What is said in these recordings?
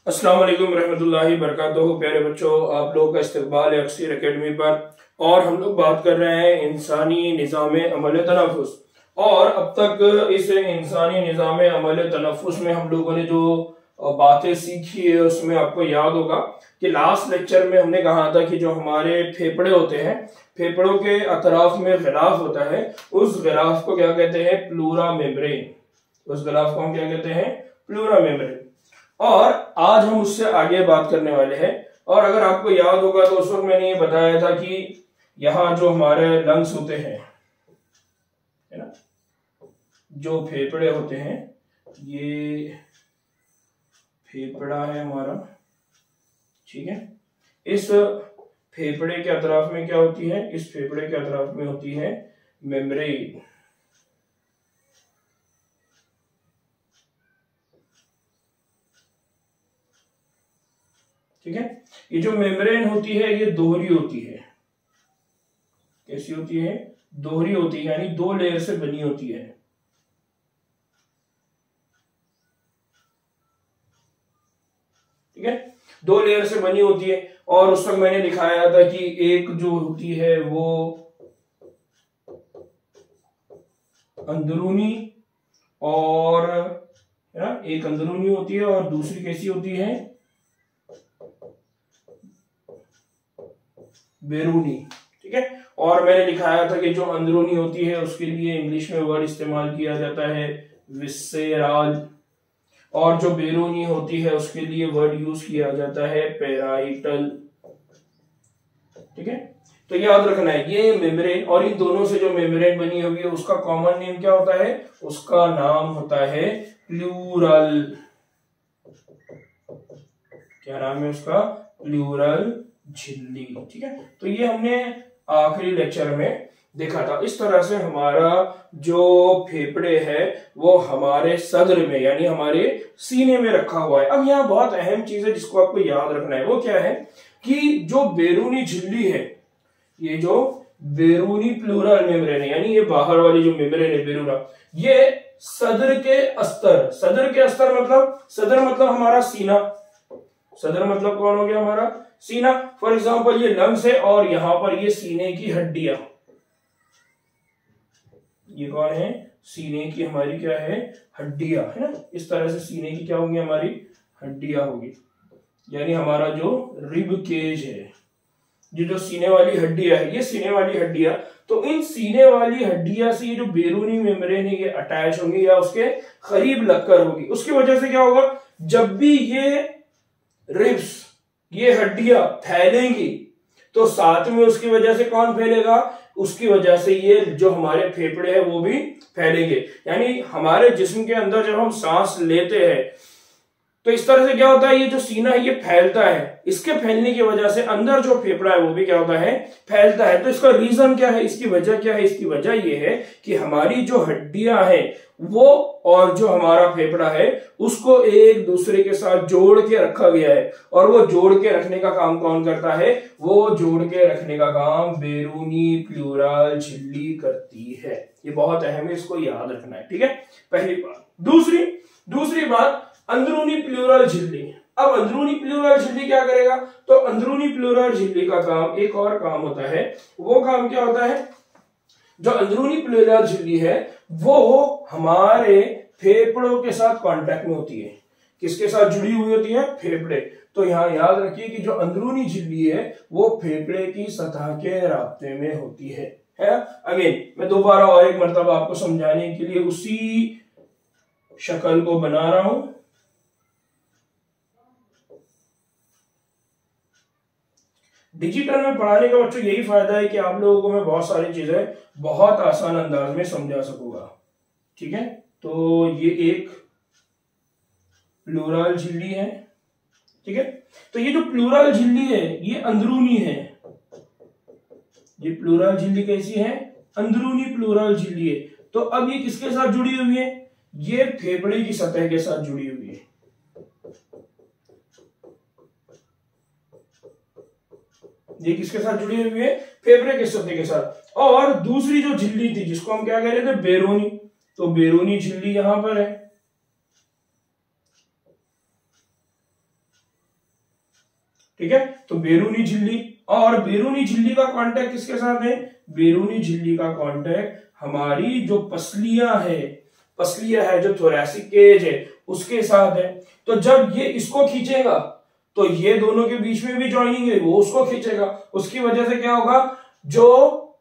अस्सलाम वालेकुम रहमतुल्लाहि बरकातुहू। प्यारे बच्चों, आप लोगों का इस्तकबाल है अक्सर एकेडमी पर। और हम लोग बात कर रहे हैं इंसानी निज़ाम अमल तनफ़ुस। और अब तक इस इंसानी निज़ाम अमल तनफ़ुस में हम लोगों ने जो बातें सीखी है उसमें आपको याद होगा कि लास्ट लेक्चर में हमने कहा था कि जो हमारे फेफड़े होते हैं, फेफड़ों के अतराफ में गिलाफ होता है, उस गिलाफ को क्या कहते हैं? Pleura membrane. उस गिलाफ को हम क्या कहते हैं? Pleura membrane. और आज हम उससे आगे बात करने वाले हैं। और अगर आपको याद होगा तो उस वक्त मैंने ये बताया था कि यहाँ जो हमारे लंग्स होते हैं, है ना, जो फेफड़े होते हैं, ये फेफड़ा है हमारा, ठीक है। इस फेफड़े के अतराफ में क्या होती है? इस फेफड़े के अतराफ में होती है मेम्ब्रेन, ठीक है। ये जो मेम्ब्रेन होती है ये दोहरी होती है। कैसी होती है? दोहरी होती है, यानी दो लेयर से बनी होती है, ठीक है। दो लेयर से बनी होती है। और उस वक्त मैंने दिखाया था कि एक जो होती है वो अंदरूनी, और है ना, एक अंदरूनी होती है और दूसरी कैसी होती है? बैरूनी, ठीक है। और मैंने दिखाया था कि जो अंदरूनी होती है उसके लिए इंग्लिश में वर्ड इस्तेमाल किया जाता है विसेराल, और जो बैरूनी होती है उसके लिए वर्ड यूज किया जाता है पेराइटल, ठीक है। तो याद रखना है ये मेम्ब्रेन, और इन दोनों से जो मेम्ब्रेन बनी हुई है उसका कॉमन नेम क्या होता है? उसका नाम होता है प्लूरल। क्या नाम है उसका? प्लूरल झिल्ली, ठीक है। तो ये हमने आखिरी लेक्चर में देखा था। इस तरह से हमारा जो फेफड़े है वो हमारे सदर में, यानी हमारे सीने में रखा हुआ है। अब यहाँ बहुत अहम चीज है जिसको आपको याद रखना है, वो क्या है कि जो बैरूनी झिल्ली है, ये जो बैरूनी प्लूरल मेम्ब्रेन है, यानी ये बाहर वाली जो मेम्ब्रेन है बैरूना, ये सदर के अस्तर, सदर के अस्तर मतलब, सदर मतलब हमारा सीना, सदर मतलब कौन हो गया? हमारा सीना। फॉर एग्जाम्पल ये लंग्स है और यहां पर ये सीने की हड्डियां, ये कौन है? सीने की हमारी क्या है? हड्डियां, है ना। इस तरह से सीने की क्या होंगी? हमारी हड्डियां होगी, यानी हमारा जो रिब केज है, ये जो सीने वाली हड्डियां है, ये सीने वाली हड्डियां। तो इन सीने वाली हड्डियां से ये जो बैरूनी मेम्ब्रेन है ये अटैच होंगी या उसके करीब लगकर होगी। उसकी वजह से क्या होगा? जब भी ये रिब्स, ये हड्डियां फैलेंगी तो साथ में उसकी वजह से कौन फैलेगा? उसकी वजह से ये जो हमारे फेफड़े हैं वो भी फैलेंगे। यानी हमारे जिस्म के अंदर जब हम सांस लेते हैं तो इस तरह से क्या होता है? ये जो सीना है ये फैलता है, इसके फैलने की वजह से अंदर जो फेफड़ा है वो भी क्या होता है? फैलता है। तो इसका रीजन क्या है? इसकी वजह क्या है? इसकी वजह ये है कि हमारी जो हड्डियां हैं वो और जो हमारा फेफड़ा है उसको एक दूसरे के साथ जोड़ के रखा गया है। और वो जोड़ के रखने का काम कौन करता है? वो जोड़ के रखने का काम बैरूनी प्लूरल झिल्ली करती है। ये बहुत अहम है, इसको याद रखना है, ठीक है। पहली बात। दूसरी बात, अंदरूनी प्लूरल झिल्ली। अब अंदरूनी प्लूरल झिल्ली क्या करेगा? तो अंदरूनी प्लूरल झिल्ली का काम, एक और काम होता है। वो काम क्या होता है? जो अंदरूनी प्लूरल झिल्ली है वो हमारे फेफड़ों के साथ कांटेक्ट में होती है। किसके साथ जुड़ी हुई होती है? फेफड़े। तो यहां याद रखिए कि जो अंदरूनी झिल्ली है वो फेफड़े की सतह के रास्ते में होती है। अगेन मैं दोबारा और एक मर्तबा आपको समझाने के लिए उसी शक्ल को बना रहा हूं। डिजिटल में पढ़ाने का बच्चों यही फायदा है कि आप लोगों को मैं बहुत सारी चीजें बहुत आसान अंदाज में समझा सकूंगा, ठीक है। तो ये एक प्लूरल झिल्ली है, ठीक है। तो ये जो प्लूरल झिल्ली है ये अंदरूनी है। ये प्लूरल झिल्ली कैसी है? अंदरूनी प्लूरल झिल्ली है। तो अब ये किसके साथ जुड़ी हुई है? ये फेफड़े की सतह के साथ जुड़ी हुई है। ये किसके साथ जुड़ी हुई है? फेफड़े के सतह के साथ। और दूसरी जो झिल्ली थी जिसको हम क्या कह रहे थे? बैरूनी। तो बैरूनी झिल्ली यहां पर है, ठीक है। तो बैरूनी झिल्ली, और बैरूनी झिल्ली का कांटेक्ट किसके साथ है? बैरूनी झिल्ली का कांटेक्ट हमारी जो पसलियां है जो थोरैसिक केज है उसके साथ है। तो जब ये इसको खींचेगा तो ये दोनों के बीच में भी जॉइनिंग है, वो उसको खींचेगा। उसकी वजह से क्या होगा, जो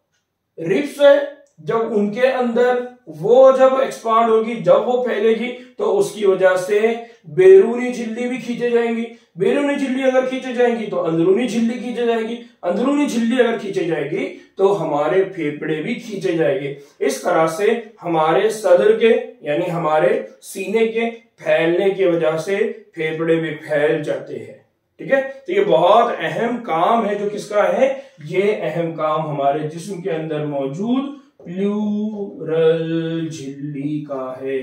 रिब्स है जब उनके अंदर वो जब एक्सपांड होगी, जब वो फैलेगी, तो उसकी वजह से बैरूनी झिल्ली भी खींचे जाएंगी। बैरूनी झिल्ली अगर खींचे जाएंगी तो अंदरूनी झिल्ली खींचे जाएगी, अंदरूनी झिल्ली अगर खींचे जाएगी तो हमारे फेफड़े भी खींचे जाएंगे। इस तरह से हमारे सदर के यानी हमारे सीने के फैलने की वजह से फेफड़े भी फैल जाते हैं, ठीक है। तो ये बहुत अहम काम है जो किसका है, ये अहम काम हमारे जिस्म के अंदर मौजूद प्लूरल झिल्ली का है।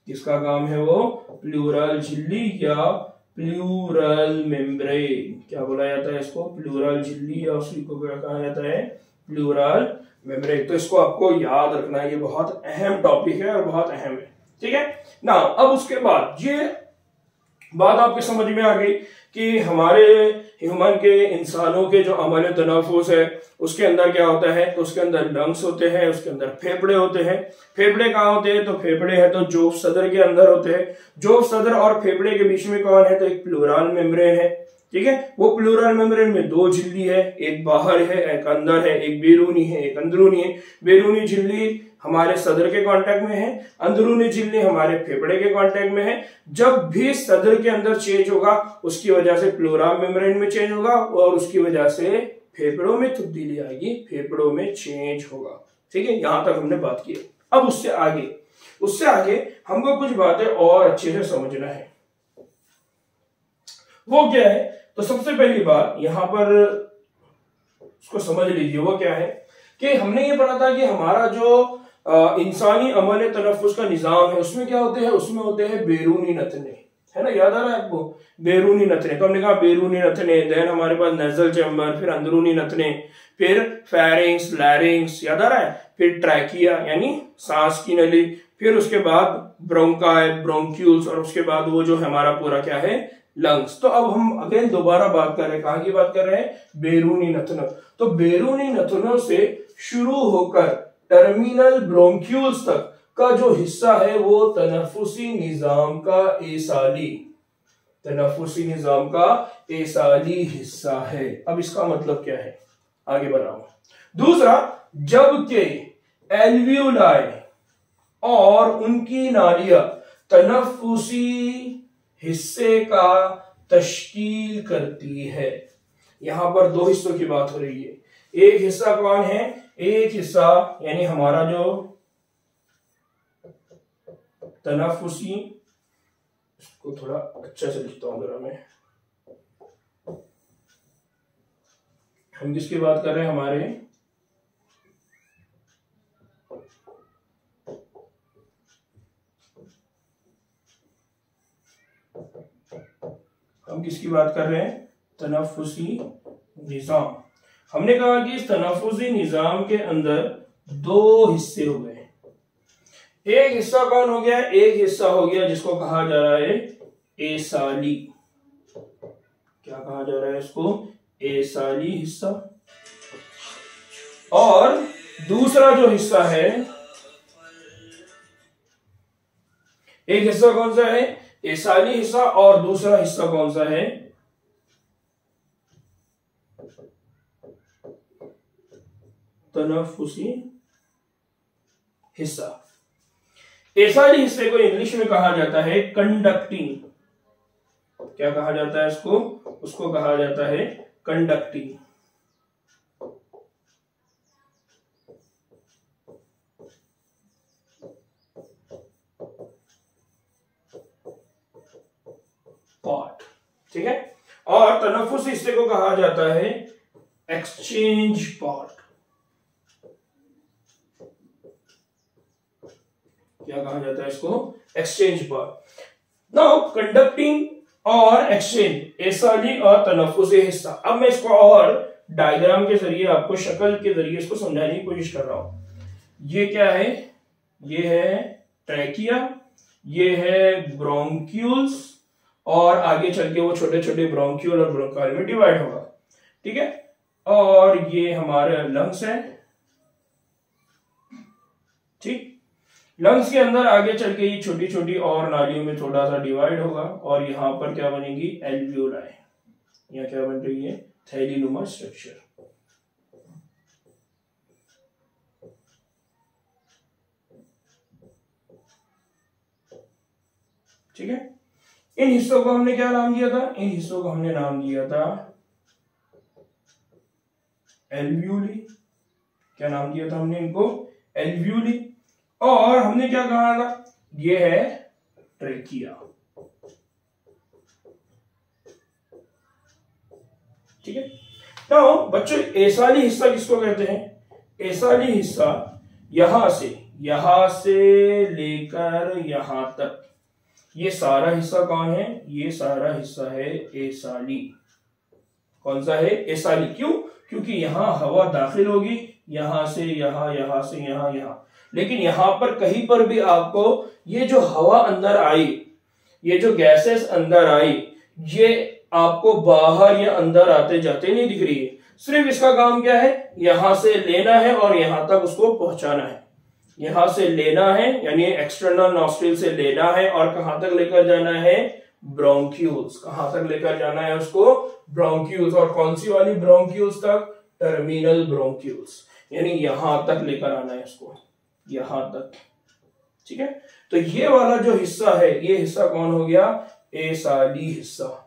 किसका काम है वो? प्लूरल झिल्ली या प्लूरल मेम्ब्रेन, क्या बोला जाता है इसको? प्लूरल झिल्ली, या उसी को क्या कहा जाता है? Pleural membrane. तो इसको आपको याद रखना है, ये बहुत अहम टॉपिक है और बहुत अहम है, ठीक है ना। अब उसके बाद ये बात आपके समझ में आ गई कि हमारे ह्यूमन के इंसानों के जो अमल तनफुस है उसके अंदर क्या होता है, तो उसके अंदर लंग्स होते हैं, उसके अंदर फेफड़े होते हैं। फेफड़े कहाँ होते हैं? तो फेफड़े है तो जोफ सदर के अंदर होते हैं। जोफ सदर और फेफड़े के बीच में कौन है? तो एक प्लूरल मेम्ब्रेन है, ठीक है। वो प्लूरल मेम्ब्रेन में दो झिल्ली है, एक बाहर है एक अंदर है, एक बैरूनी है एक अंदरूनी है। बैरूनी झिल्ली हमारे सदर के कांटेक्ट में है, अंदरूनी झिल्ली हमारे फेफड़े के कांटेक्ट में है। जब भी सदर के अंदर चेंज होगा उसकी वजह से प्लूरल मेम्ब्रेन में चेंज होगा और उसकी वजह से फेफड़ों में तब्दीली आएगी, फेफड़ों में चेंज होगा, ठीक है। यहां तक हमने बात की। अब उससे आगे हमको कुछ बातें और अच्छे से समझना है। वो क्या है? तो सबसे पहली बात यहां पर उसको समझ लीजिए, वो क्या है कि हमने ये पढ़ा था कि हमारा जो इंसानी अमल तनफुस का निजाम है उसमें क्या होते हैं? उसमें होते हैं बैरूनी नथने, है ना, याद आ रहा है आपको? बैरूनी नथने, तो हमने कहा बैरूनी नथने, देन हमारे पास नेजल चैम्बर, फिर अंदरूनी नथने, फिर फेरिंग्स, लैरिंग्स, याद आ रहा है, फिर ट्रैकिया यानी सांस की नली, फिर उसके बाद ब्रोंकाई, ब्रोंक्यूल्स, और उसके बाद वो जो हमारा पूरा क्या है, लंग्स। तो अब हम अगेन दोबारा बात कर रहे हैं, कहां की बात कर रहे हैं? बैरूनी नथनों। तो बैरूनी नथनों से शुरू होकर टर्मिनल ब्रोंक्यूल्स तक का जो हिस्सा है वो तनफुसी निजाम का एसाली हिस्सा है। अब इसका मतलब क्या है, आगे बढ़ाऊं। दूसरा, जबकि एल्वियोलाई और उनकी नालियां तनफुसी हिस्से का तश्कील करती है। यहां पर दो हिस्सों की बात हो रही है। एक हिस्सा कौन है? एक हिस्सा यानी हमारा जो तनफुसी, इसको थोड़ा अच्छा से लिखता हूं जरा मैं। हम किसकी बात कर रहे हैं? हम किसकी बात कर रहे हैं? तनफुसी निजाम। हमने कहा कि इस तनफुसी निजाम के अंदर दो हिस्से हो गए। एक हिस्सा कौन हो गया? एक हिस्सा हो गया जिसको कहा जा रहा है एसाली। क्या कहा जा रहा है इसको? एसाली हिस्सा। और दूसरा जो हिस्सा है, एक हिस्सा कौन सा है? एसाली हिस्सा, और दूसरा हिस्सा कौन सा है? तनफुसी हिस्सा। एसाली हिस्से को इंग्लिश में कहा जाता है कंडक्टिंग। क्या कहा जाता है इसको? उसको कहा जाता है कंडक्टिंग। पार्ट, ठीक है। और तनफुस हिस्से को कहा जाता है एक्सचेंज पार्ट। क्या कहा जाता है इसको? Exchange part. नाउ कंडक्टिंग और एक्सचेंज, एसाली और तनफुसी हिस्सा। अब मैं इसको और डायग्राम के जरिए आपको शक्ल के जरिए इसको समझाने की कोशिश कर रहा हूं। ये क्या है? ये है ट्रैकिया, ये है ब्रोंक्यूल्स, और आगे चल के वो छोटे छोटे ब्रोंक्यूल और ब्रोंकाल में डिवाइड होगा। ठीक है, और ये हमारे लंग्स है। ठीक, लंग्स के अंदर आगे चल के ये छोटी छोटी और नालियों में थोड़ा सा डिवाइड होगा और यहां पर क्या बनेगी, एल्वियोलाई। यहाँ क्या बन रही है, थैलीनुमा स्ट्रक्चर। ठीक है, इन हिस्सों को हमने क्या नाम दिया था, इन हिस्सों को हमने नाम दिया था एल्वियोली। क्या नाम दिया था हमने इनको, एल्वियोली। और हमने क्या कहा था, ये है ट्रेकिया। ठीक है, तो बच्चों एसाली हिस्सा किसको कहते हैं, एसाली हिस्सा यहां से लेकर यहां तक, ये सारा हिस्सा कौन है, ये सारा हिस्सा है एसाली। कौन सा है, एसाली। क्यों, क्योंकि यहां हवा दाखिल होगी, यहां से यहां से यहां, लेकिन यहां पर कहीं पर भी आपको ये जो हवा अंदर आई, ये जो गैसेस अंदर आई, ये आपको बाहर या अंदर आते जाते नहीं दिख रही है। सिर्फ इसका काम क्या है, यहां से लेना है और यहां तक उसको पहुंचाना है। यहां से लेना है यानी एक्सटर्नल नॉस्ट्रिल से लेना है और कहां तक लेकर जाना है, ब्रोंक्यूल्स। कहां तक लेकर जाना है उसको, ब्रोंक्यूल्स। और कौन सी वाली ब्रोंक्यूल्स तक, टर्मिनल ब्रोंक्यूल्स, यानी यहां तक लेकर आना है उसको, यहां तक। ठीक है, तो ये वाला जो हिस्सा है, ये हिस्सा कौन हो गया, एसाली हिस्सा।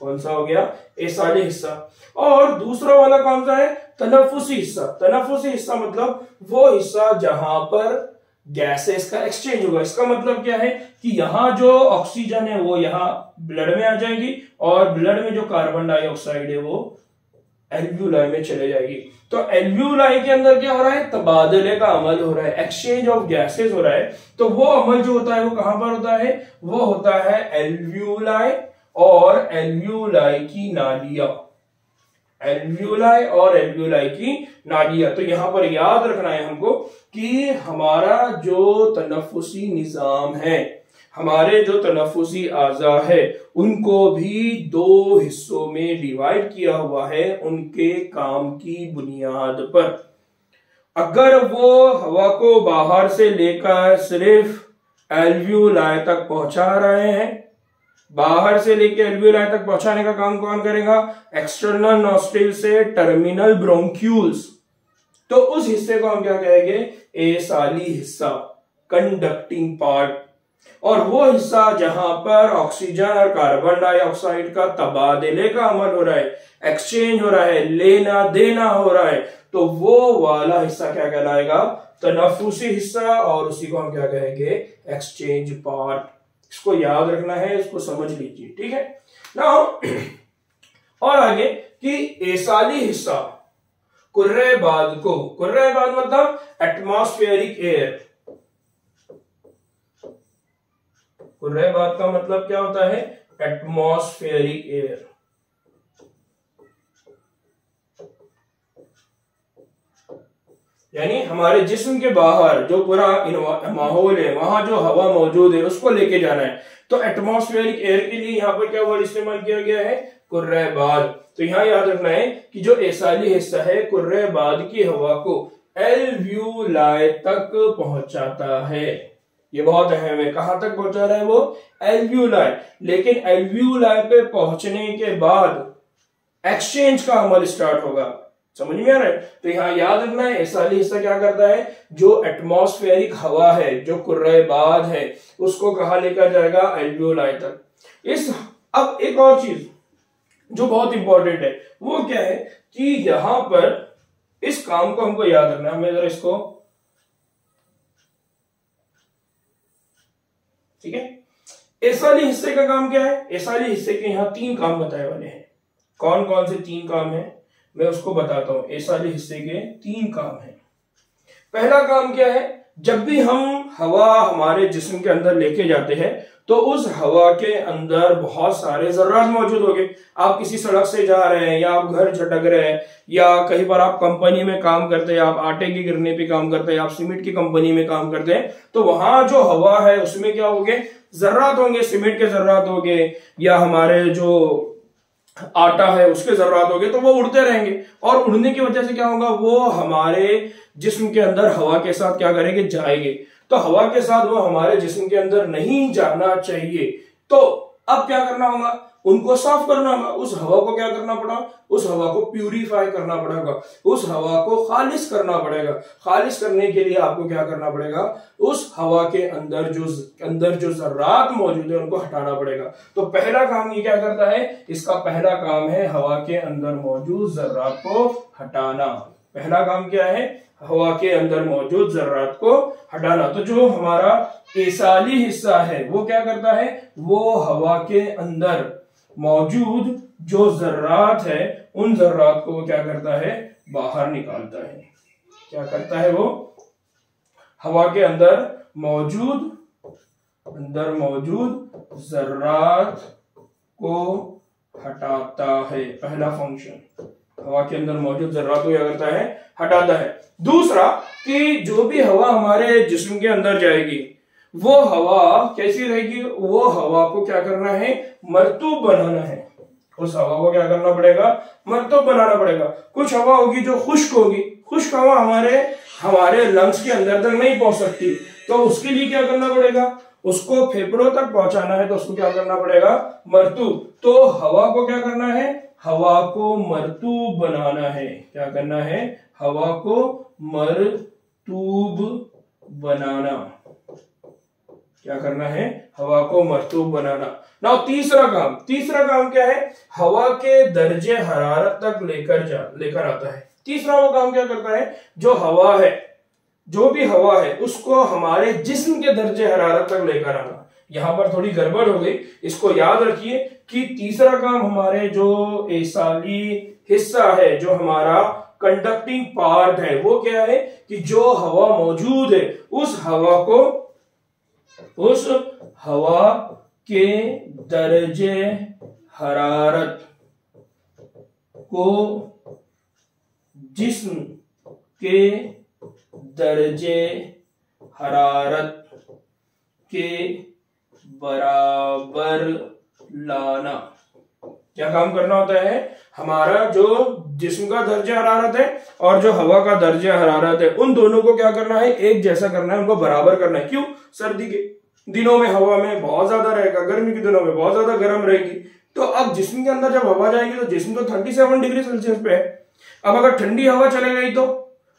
कौन सा हो गया, एसाली हिस्सा। और दूसरा वाला कौन सा है, तनफुसी हिस्सा। तनफुसी हिस्सा मतलब वो हिस्सा जहां पर गैसेस का एक्सचेंज होगा। इसका मतलब क्या है कि यहां जो ऑक्सीजन है वो यहां ब्लड में आ जाएगी और ब्लड में जो कार्बन डाइऑक्साइड है वो एल्वियोलाई में चले जाएगी। तो एल्वियोलाई के अंदर क्या हो रहा है, तबादले का अमल हो रहा है, एक्सचेंज ऑफ गैसेस हो रहा है। तो वो अमल जो होता है वो कहां पर होता है, वो होता है एल्वियोलाई और एल्वियोलाई की नालियां। एल्वियोलाई और एल्वियोलाई की नालियां। तो यहां पर याद रखना है हमको कि हमारा जो तनफुसी निजाम है, हमारे जो तनफुसी आज़ा है, उनको भी दो हिस्सों में डिवाइड किया हुआ है उनके काम की बुनियाद पर। अगर वो हवा को बाहर से लेकर सिर्फ एल्वियोलाई तक पहुंचा रहे हैं, बाहर से लेकर एल्वियोलाई तक पहुंचाने का काम कौन करेगा, एक्सटर्नल नॉस्ट्रिल से टर्मिनल ब्रोंक्यूल्स, तो उस हिस्से को हम क्या कहेंगे, एसाली हिस्सा, कंडक्टिंग पार्ट। और वो हिस्सा जहां पर ऑक्सीजन और कार्बन डाइऑक्साइड का तबादले का अमल हो रहा है, एक्सचेंज हो रहा है, लेना देना हो रहा है, तो वो वाला हिस्सा क्या कहलाएगा, तनफुसी हिस्सा। और उसी को हम क्या कहेंगे, एक्सचेंज पार्ट। इसको याद रखना है, इसको समझ लीजिए। ठीक है, नाउ और आगे कि एसाली हिस्सा कुर्रेबाद को, कुर्रेबाद मतलब एटमॉस्फेरिक एयर। कुर्रेबाद का मतलब क्या होता है, एटमॉस्फेरिक एयर। यानी हमारे जिस्म के बाहर जो पूरा माहौल है, वहां जो हवा मौजूद है उसको लेके जाना है। तो एटमॉस्फेरिक एयर के लिए यहाँ पर क्या वर्ड इस्तेमाल किया गया है, कुर्रेबाद। तो यहाँ याद रखना है कि जो एसाली हिस्सा है कुर्रेबाद की हवा को एल्वियोलाई तक पहुंचाता है। ये बहुत अहम है, कहां तक पहुंचा रहा है वो, एल्वियोलाई। लेकिन एल्वियोलाई पे पहुंचने के बाद एक्सचेंज का अमल स्टार्ट होगा। समझ में आ रहा है। तो यहां याद रखना है एसाली हिस्सा क्या करता है, जो एटमॉस्फेरिक हवा है, जो कुर्रेबाद है, उसको कहां लेकर जाएगा, एल्वियोलाई तक। अब एक और चीज जो बहुत इंपॉर्टेंट है वो क्या है कि यहां पर इस काम को हमको याद रखना है। हमें जरा इसको, ठीक है, एसाली हिस्से का काम क्या है, एसाली हिस्से के यहां 3 काम बताए वाले हैं। कौन कौन से 3 काम है मैं उसको बताता हूं। एसाली हिस्से के 3 काम है। पहला काम क्या है, जब भी हम हवा हमारे जिस्म के अंदर लेके जाते हैं तो उस हवा के अंदर बहुत सारे जर्रात मौजूद होंगे। आप किसी सड़क से जा रहे हैं, या आप घर झटक रहे हैं, या कहीं पर आप कंपनी में काम करते हैं, आप आटे की गिरने पे काम करते हैं, आप सीमेंट की कंपनी में काम करते हैं, तो वहां जो हवा है उसमें क्या होंगे, जर्रात होंगे, सीमेंट के जर्रात होंगे, या हमारे जो आटा है उसके जर्रात होंगे, तो वो उड़ते रहेंगे। और उड़ने की वजह से क्या होगा, वो हमारे जिस्म के अंदर हवा के साथ क्या करेंगे, जाएंगे। तो हवा के साथ वो हमारे जिस्म के अंदर नहीं जाना चाहिए। तो अब क्या करना होगा, उनको साफ करना होगा। उस हवा को क्या करना पड़ा, उस हवा को प्यूरिफाई करना पड़ेगा, उस हवा को खालिश करना पड़ेगा। खालिश करने के लिए आपको क्या करना पड़ेगा, उस हवा के अंदर जो जर्रात मौजूद है उनको हटाना पड़ेगा। तो पहला काम ये क्या करता है, इसका पहला काम है हवा के अंदर मौजूद जर्रात को हटाना। पहला काम क्या है, हवा के अंदर मौजूद जर्रात को हटाना। तो जो हमारा एसाली हिस्सा है वो क्या करता है, वो हवा के अंदर मौजूद जो जर्रात है उन जर्रात को वो क्या करता है, बाहर निकालता है। क्या करता है, वो हवा के अंदर मौजूद जर्रात को हटाता है। पहला फंक्शन, हवा के अंदर मौजूद जर्रात को क्या करता है, हटाता है। दूसरा कि जो भी हवा हमारे जिस्म के अंदर जाएगी वो हवा कैसी रहेगी, वो हवा को क्या करना है, मरतूब बनाना है। उस हवा को क्या करना पड़ेगा, मरतूब बनाना पड़ेगा। कुछ हवा होगी जो खुश्क होगी, खुश्क हवा हमारे लंग्स के अंदर तक नहीं पहुंच सकती, तो उसके लिए क्या करना पड़ेगा, उसको फेफड़ों तक पहुंचाना है, तो उसको क्या करना पड़ेगा, मरतूब। तो हवा को क्या करना है, हवा को मरतूब बनाना है। क्या करना है, हवा को मरतूब बनाना। क्या करना है, हवा को मरतूब बनाना। ना तीसरा काम क्या है, हवा के दर्जे हरारत तक लेकर आता है। तीसरा वो काम क्या करता है, जो भी हवा है उसको हमारे जिस्म के दर्जे हरारत तक लेकर आना। यहां पर थोड़ी गड़बड़ हो गई, इसको याद रखिए कि तीसरा काम हमारे जो एसाली हिस्सा है, जो हमारा कंडक्टिंग पार्ट है, वो क्या है कि जो हवा मौजूद है उस हवा के दर्जे हरारत को जिस्म के दर्जे हरारत के बराबर लाना। क्या काम करना होता है, हमारा जो जिस्म का दर्जा हरारत है और जो हवा का दर्जा हरारत है उन दोनों को क्या करना है, एक जैसा करना है, उनको बराबर करना है। क्यों, सर्दी के दिनों में हवा में बहुत ज्यादा रहेगा, गर्मी के दिनों में बहुत ज्यादा गर्म रहेगी। तो अब जिस्म के अंदर जब हवा जाएगी तो जिस्म तो 37 डिग्री सेल्सियस पे है। अब अगर ठंडी हवा चले गई तो,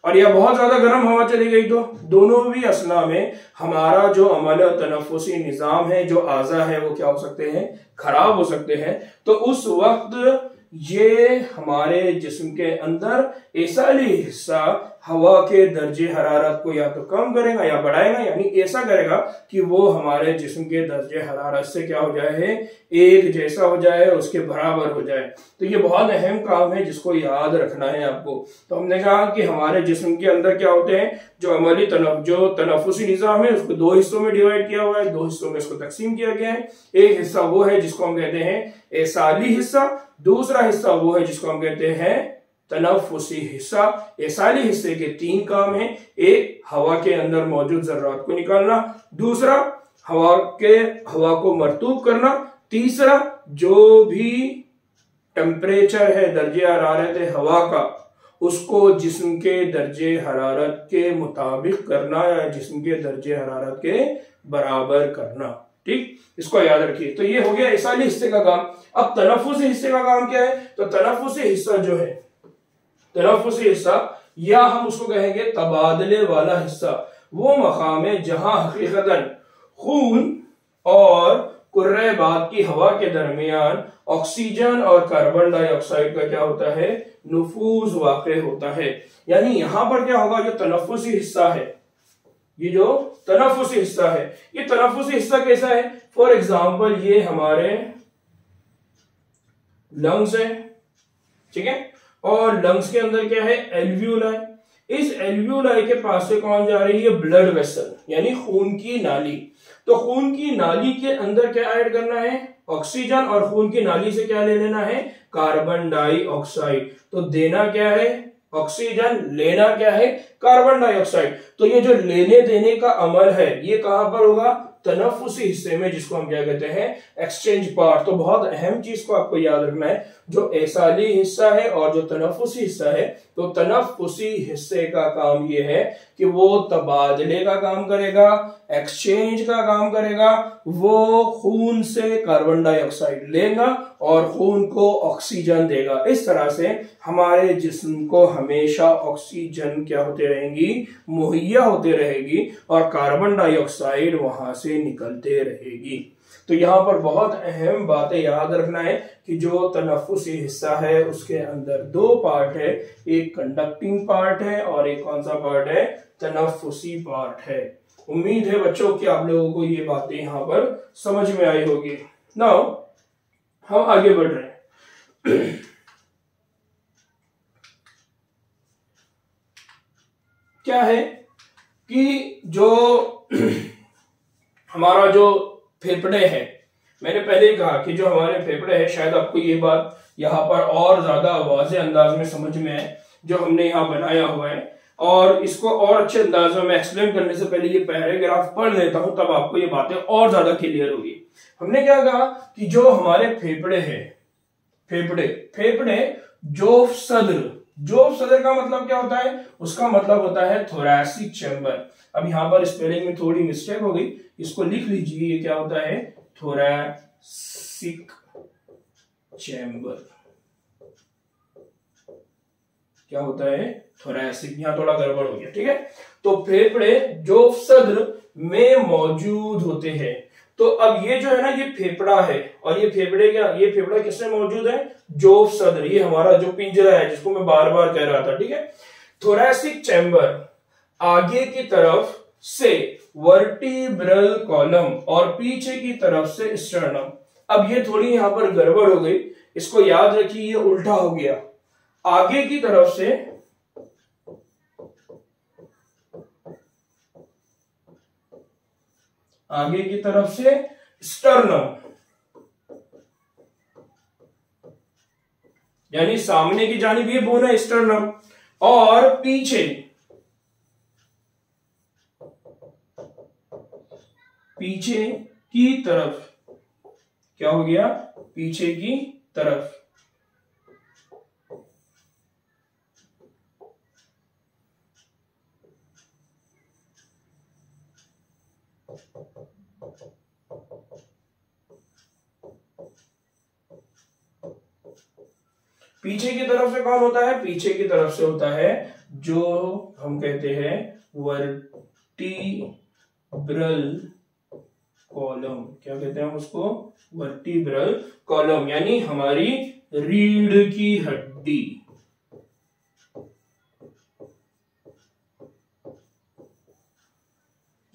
और या बहुत ज्यादा गर्म हवा चली गई तो, दोनों भी असना में हमारा जो अमल तनफुसी निजाम है, जो आज़ा है, वो क्या हो सकते हैं, खराब हो सकते हैं। तो उस वक्त ये हमारे जिस्म के अंदर एसाली हिस्सा हवा के दर्जे हरारत को या तो कम करेगा या बढ़ाएगा, यानी ऐसा करेगा कि वो हमारे जिस्म के दर्जे हरारत से क्या हो जाए, एक जैसा हो जाए, उसके बराबर हो जाए। तो ये बहुत अहम काम है जिसको याद रखना है आपको। तो हमने कहा कि हमारे जिस्म के अंदर क्या होते हैं, जो तनफुसी निजाम है उसको दो हिस्सों में डिवाइड किया हुआ है, दो हिस्सों में इसको तकसीम किया गया है। एक हिस्सा वो है जिसको हम कहते हैं एसाली हिस्सा, दूसरा हिस्सा वो है जिसको हम कहते हैं तनफुसी हिस्सा। एसाली हिस्से के 3 काम हैं, एक हवा के अंदर मौजूद जर्रात को निकालना, दूसरा हवा को मरतूब करना, तीसरा जो भी टेम्परेचर है, दर्जे हरारत है हवा का, उसको जिस्म के दर्जे हरारत के मुताबिक करना या जिस्म के दर्जे हरारत के बराबर करना। ठीक, इसको याद रखिए। तो ये हो गया एसाली हिस्से का काम। अब तनफुसी हिस्से का काम क्या है, तो तनफुसी हिस्सा जो है, तनफुसी हिस्सा या हम उसको कहेंगे तबादले वाला हिस्सा, वो मकाम है जहां हकीकतन खून और कुर्रे बाद की हवा के दरमियान ऑक्सीजन और कार्बन डाइऑक्साइड का क्या होता है, नुफूज वाक़े होता है। यानी यहां पर क्या होगा, जो तनफुसी हिस्सा है, ये जो तनफुसी हिस्सा है, ये तनफुसी हिस्सा कैसा है, फॉर एग्जाम्पल ये हमारे लंग्स है, ठीक है, और लंग्स के अंदर क्या है, एल्वियोलाई। इस एल्वियोलाई के पास से कौन जा रही है? ब्लड वेसल, यानी खून की नाली। तो खून की नाली के अंदर क्या ऐड करना है? ऑक्सीजन, और खून की नाली से क्या ले लेना है? Carbon dioxide. तो देना क्या है? ऑक्सीजन, लेना क्या है? Carbon dioxide. तो ये जो लेने देने का अमल है ये कहां पर होगा? तनफुसी हिस्से में, जिसको हम क्या कहते हैं? Exchange part. तो बहुत अहम चीज को आपको याद रखना है, जो एसाली हिस्सा है और जो तनफुसी हिस्सा है, तो तनफुसी हिस्से का काम ये है कि वो तबादले का काम करेगा, एक्सचेंज का काम करेगा। वो खून से कार्बन डाइऑक्साइड लेगा और खून को ऑक्सीजन देगा। इस तरह से हमारे जिस्म को हमेशा ऑक्सीजन क्या होते रहेंगी? मुहैया होते रहेगी, और कार्बन डाइऑक्साइड वहां से निकलते रहेगी। तो यहां पर बहुत अहम बातें याद रखना है कि जो तनफुसी हिस्सा है उसके अंदर दो पार्ट है, एक कंडक्टिंग पार्ट है और एक कौन सा पार्ट है? तनफुसी पार्ट है। उम्मीद है बच्चों कि आप लोगों को ये बातें यहां पर समझ में आई होगी। नाउ हम आगे बढ़ रहे हैं। क्या है कि जो हमारा जो फेफड़े है, मैंने पहले ही कहा कि जो हमारे फेफड़े हैं, शायद आपको ये बात यहाँ पर और ज्यादा वाज़ेह अंदाज में समझ में आए जो हमने यहाँ बनाया हुआ है। और इसको और अच्छे अंदाज में मैं एक्सप्लेन करने से पहले ये पैराग्राफ पढ़ लेता हूं, तब आपको ये बातें और ज्यादा क्लियर होगी। हमने क्या कहा कि जो हमारे फेफड़े हैं, फेफड़े जोफ सदर का मतलब क्या होता है? उसका मतलब होता है थोरैसिक चैम्बर। अब यहां पर स्पेलिंग में थोड़ी मिस्टेक हो गई, इसको लिख लीजिए। ये क्या होता है? Thoracic chamber. क्या होता है? थोरैसिक। यहां थोड़ा गड़बड़ हो गया, ठीक है। तो फेफड़े जोफ सद्र में मौजूद होते हैं। तो अब ये जो है ना, ये फेफड़ा है, और ये फेफड़ा किसमें मौजूद है? जोफ सद्र। ये हमारा जो पिंजरा है, जिसको मैं बार बार कह रहा था, ठीक है। थोरैसिक चैम्बर आगे की तरफ से वर्टिब्रल कॉलम और पीछे की तरफ से स्टर्नम। अब ये थोड़ी यहां पर गड़बड़ हो गई, इसको याद रखिए, ये उल्टा हो गया। आगे की तरफ से स्टर्नम, यानी सामने की जानिब ये बोन है स्टर्नम, और पीछे की तरफ क्या हो गया? पीछे की तरफ। पीछे की तरफ से कौन होता है? पीछे की तरफ से होता है जो हम कहते हैं वर्टिब्रल कॉलम। क्या कहते हैं उसको? वर्टिब्रल कॉलम, यानी हमारी रीढ़ की हड्डी।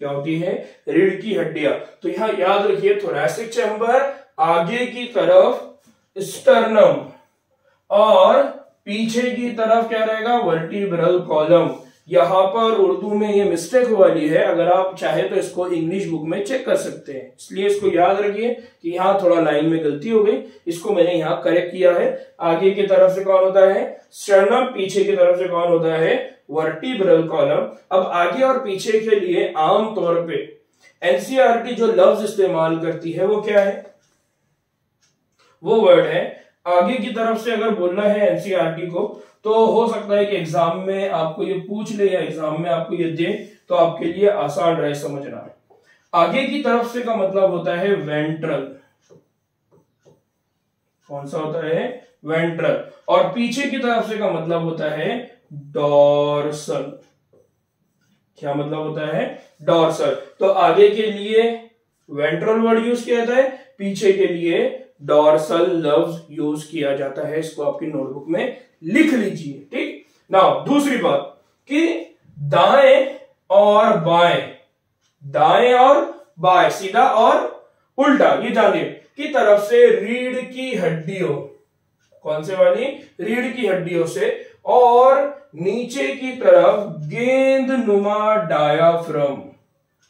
क्या होती है? रीढ़ की हड्डियां। तो यहां याद रखिए, थोरैसिक चैम्बर, आगे की तरफ स्टर्नम, और पीछे की तरफ क्या रहेगा? Vertebral column. यहां पर उर्दू में ये मिस्टेक वाली है, अगर आप चाहे तो इसको इंग्लिश बुक में चेक कर सकते हैं। इसलिए इसको याद रखिए कि यहां थोड़ा लाइन में गलती हो गई, इसको मैंने यहां करेक्ट किया है। आगे की तरफ से कौन होता है? स्टर्नम, पीछे की तरफ से कौन होता है? Vertebral column. अब आगे और पीछे के लिए आमतौर पे एनसीईआरटी जो लफ्ज इस्तेमाल करती है वो क्या है? वो वर्ड है, आगे की तरफ से अगर बोलना है एनसीईआरटी को, तो हो सकता है कि एग्जाम में आपको ये पूछ ले या एग्जाम में आपको ये दे, तो आपके लिए आसान रहे समझना। आगे की तरफ से का मतलब होता है वेंट्रल। कौन सा होता है? वेंट्रल। और पीछे की तरफ से का मतलब होता है डॉर्सल। क्या मतलब होता है? डॉर्सल। तो आगे के लिए वेंट्रल वर्ड यूज किया जाता है, पीछे के लिए डॉर्सल लफ्ज यूज किया जाता है। इसको आपकी नोटबुक में लिख लीजिए, ठीक। नाउ दूसरी बात कि दाएं और बाएं, सीधा और उल्टा, ये जानिब की तरफ से रीढ़ की हड्डियों, कौन से वाली? रीढ़ की हड्डियों से, और नीचे की तरफ गेंदनुमा डायाफ्राम,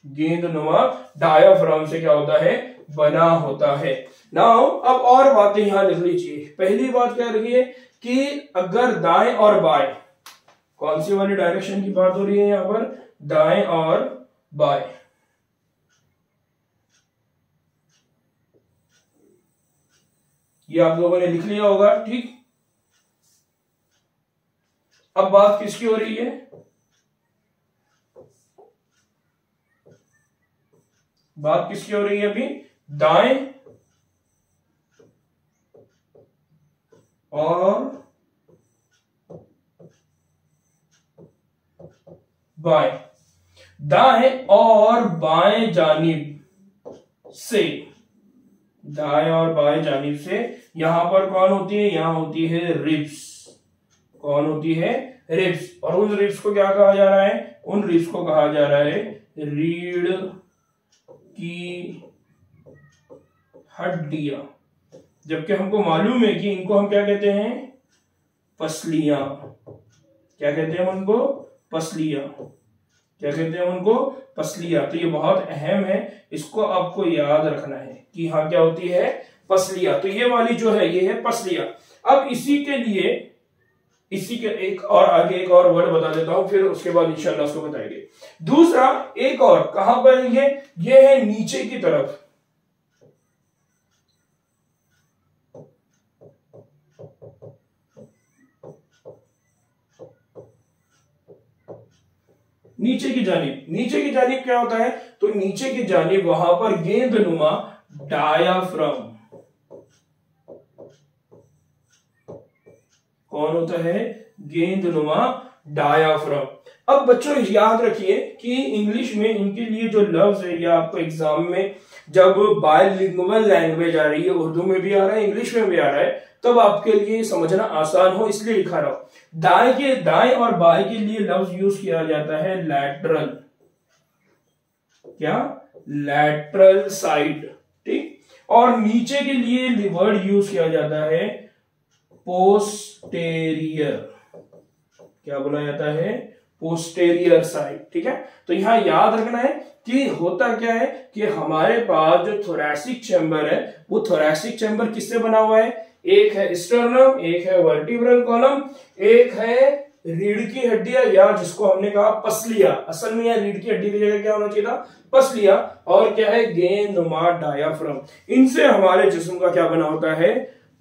गेंदनुमा डायाफ्राम से क्या होता है, बना होता है। नाउ अब और बातें यहां लिख लीजिए। पहली बात क्या लिखी है कि अगर दाएं और बाएं, कौन सी वाली डायरेक्शन की बात हो रही है यहां पर, दाएं और बाएं, ये आप लोगों ने लिख लिया होगा, ठीक। अब बात किसकी हो रही है, बात किसकी हो रही है अभी, दाएं और बाएं, दाएं और बाएं जानिब से, दाएं और बाएं जानिब से यहां पर कौन होती है, यहां होती है रिब्स, कौन होती है, रिब्स। और उन रिब्स को क्या कहा जा रहा है, उन रिब्स को कहा जा रहा है रीढ़ की हड्डियां, जबकि हमको मालूम है कि इनको हम क्या कहते हैं, पसलियां। क्या कहते हैं उनको, पसलियां। क्या कहते हैं उनको, पसलियां। तो ये बहुत अहम है, इसको आपको याद रखना है कि हाँ क्या होती है, पसलियां। तो ये वाली जो है ये है पसलियां। अब इसी के लिए, इसी के एक और आगे एक और वर्ड बता देता हूं, फिर उसके बाद इंशाल्लाह उसको बताएंगे। दूसरा एक और कहां पर ये है नीचे की तरफ, नीचे की जानिब। नीचे की जानिब क्या होता है, तो नीचे की जानिब वहां पर गेंदनुमा डायाफ्राम, कौन होता है, गेंदनुमा डायाफ्राम। अब बच्चों याद रखिए कि इंग्लिश में इनके लिए जो लफ्ज है, या आपको एग्जाम में जब बायलिंगुअल लैंग्वेज आ रही है, उर्दू में भी आ रहा है इंग्लिश में भी आ रहा है, तब आपके लिए समझना आसान हो इसलिए लिखा रहा हूं। दाएं और बाएं के लिए लफ्ज यूज किया जाता है लैटरल, क्या, लैटरल साइड, ठीक। और नीचे के लिए वर्ड यूज किया जाता है पोस्टेरियर, क्या बोला जाता है, पोस्टेरियर साइड, ठीक है। तो यहां याद रखना है कि होता क्या है कि हमारे पास जो थोरैसिक चैम्बर है, वो थोरैसिक चैम्बर किससे बना हुआ है, एक है स्टर्नम, एक है वर्टिब्रल कॉलम, एक है रीढ़ की हड्डियां, या जिसको हमने कहा पसलियां। असल में रीढ़ की हड्डी की जगह क्या होना चाहिए था, पसलियां। और क्या है, गेंदनुमा डायाफ्राम। इनसे हमारे जिस्म का क्या बना होता है,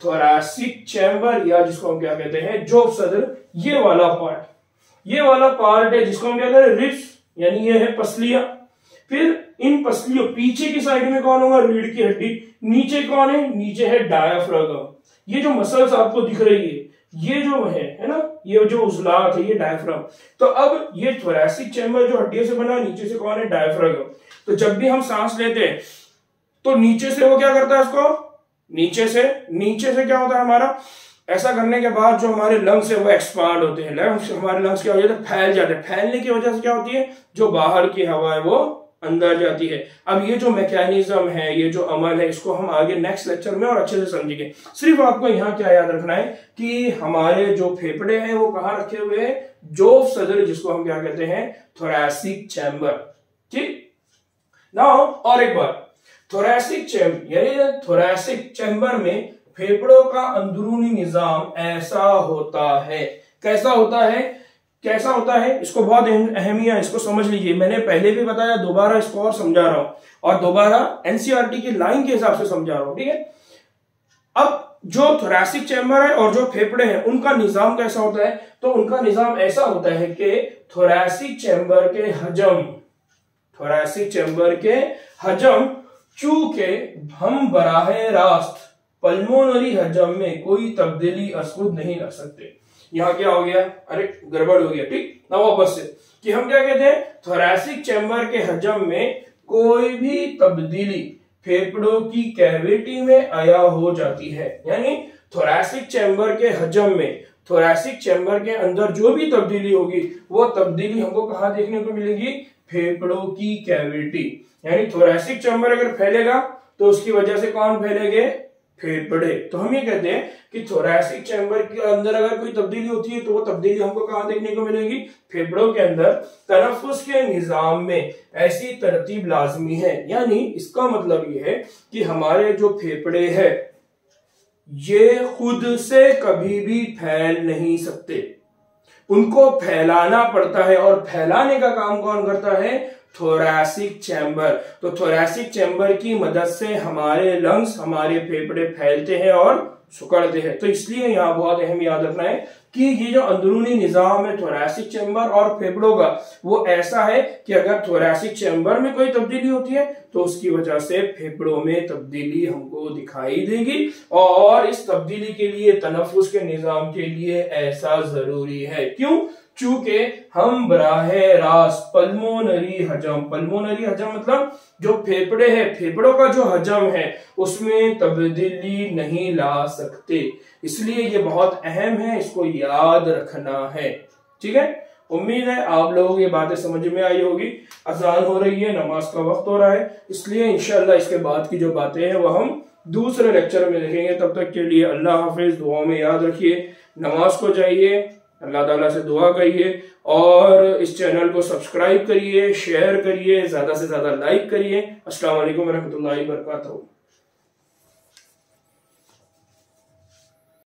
थोरैसिक चैम्बर, या जिसको हम क्या कहते हैं, जोफ सदर। ये वाला पार्ट, ये वाला पार्ट है जिसको हम कहते हैं रिब्स, यानी ये है पसलियां। फिर इन पसलियों पीछे की साइड में कौन होगा, रीढ़ की हड्डी। नीचे कौन है, नीचे है डायाफ्राम। ये जो मसल्स आपको दिख रही है, ये जो है ना, ये जो उजलात है, ये डायाफ्राम। तो अब ये थोरैसिक चैम्बर जो हड्डियों से बना, नीचे से कौन है, डायाफ्राम। तो जब भी हम सांस लेते हैं तो नीचे से वो क्या करता है, उसको नीचे से क्या होता है हमारा, ऐसा करने के बाद जो हमारे लंग्स है वो एक्सपांड होते हैं, हमारे लंग्स क्या हो जाते हैं, फैल जाते हैं। फैलने की वजह से क्या होती है, जो बाहर की हवा है वो अंदर जाती है। अब ये जो मैकेनिज्म है, ये जो अमल है, इसको हम आगे नेक्स्ट लेक्चर में और अच्छे से समझेंगे। सिर्फ आपको यहाँ क्या याद रखना है कि हमारे जो फेफड़े हैं वो कहाँ रखे हुए हैं, जोफ सदर, जिसको हम क्या कहते हैं, थोरैसिक चैम्बर, ठीक। नाउ और एक बार, थोरैसिक चैम्बर यानी थोरैसिक चैम्बर में फेफड़ों का अंदरूनी निजाम ऐसा होता है। कैसा होता है, कैसा होता है, इसको बहुत अहमियत है, इसको समझ लीजिए। मैंने पहले भी बताया, दोबारा इसको और समझा रहा हूं, और दोबारा एनसीईआरटी की लाइन के हिसाब से समझा रहा हूं, ठीक है। अब जो थोरैसिक चैम्बर है और जो फेफड़े हैं, उनका निजाम कैसा होता है, तो उनका निजाम ऐसा होता है कि थोरैसिक चैम्बर के हजम, थोरैसिक चैम्बर के हजम, चूंकि हम बराहे रास्त पल्मोनरी हजम में कोई तब्दीली असुद नहीं रख सकते। यहां क्या हो गया, अरे गड़बड़ हो गया, ठीक ना, वापस से कि हम क्या कहते हैं, थोरैसिक चैम्बर के हजम में कोई भी तब्दीली फेफड़ों की कैविटी में आया हो जाती है। यानी थोरैसिक चैम्बर के हजम में, थोरैसिक चैम्बर के अंदर जो भी तब्दीली होगी, वो तब्दीली हमको कहां देखने को मिलेगी, फेफड़ों की कैविटी। यानी थोरैसिक चैम्बर अगर फैलेगा तो उसकी वजह से कौन फैलेंगे, फेफड़े। तो हम ये कहते हैं कि थोरैसिक चैम्बर के अंदर अगर कोई तब्दीली होती है तो वो तब्दीली हमको कहां देखने को मिलेगी? फेफड़ों के अंदर। तनफ्फुस के निजाम में ऐसी तरतीब लाजमी है, यानी इसका मतलब ये है कि हमारे जो फेफड़े हैं ये खुद से कभी भी फैल नहीं सकते, उनको फैलाना पड़ता है। और फैलाने का काम कौन करता है? Thoracic chamber. तो थोरैसिक चैम्बर की मदद से हमारे लंग्स, हमारे फेफड़े फैलते हैं और सुकड़ते हैं। तो इसलिए यहां बहुत अहम याद रखना है कि ये जो अंदरूनी निजाम है थोरैसिक चैम्बर और फेफड़ों का, वो ऐसा है कि अगर थोरैसिक चैम्बर में कोई तब्दीली होती है तो उसकी वजह से फेफड़ों में तब्दीली हमको दिखाई देगी। और इस तब्दीली के लिए, तनफ्फुस के निजाम के लिए ऐसा जरूरी है। क्यों? चूंकि हम बराहे रास्त पल्मोनरी हजम, पल्मोनरी हजम मतलब जो फेफड़े हैं, फेफड़ों का जो हजम है उसमें तब्दीली नहीं ला सकते। इसलिए ये बहुत अहम है, इसको याद रखना है। ठीक है, उम्मीद है आप लोगों को ये बातें समझ में आई होगी। अजान हो रही है, नमाज का वक्त हो रहा है, इसलिए इंशाल्लाह इसके बाद की जो बातें हैं वो हम दूसरे लेक्चर में देखेंगे। तब तक के लिए अल्लाह हाफिज। दुआ में याद रखिए, नमाज को जाइए, अल्लाह ताला से दुआ करिए और इस चैनल को सब्सक्राइब करिए, शेयर करिए, ज्यादा से ज्यादा लाइक करिए। अस्सलाम वालेकुम रहमतुल्लाहि व बरकातहू।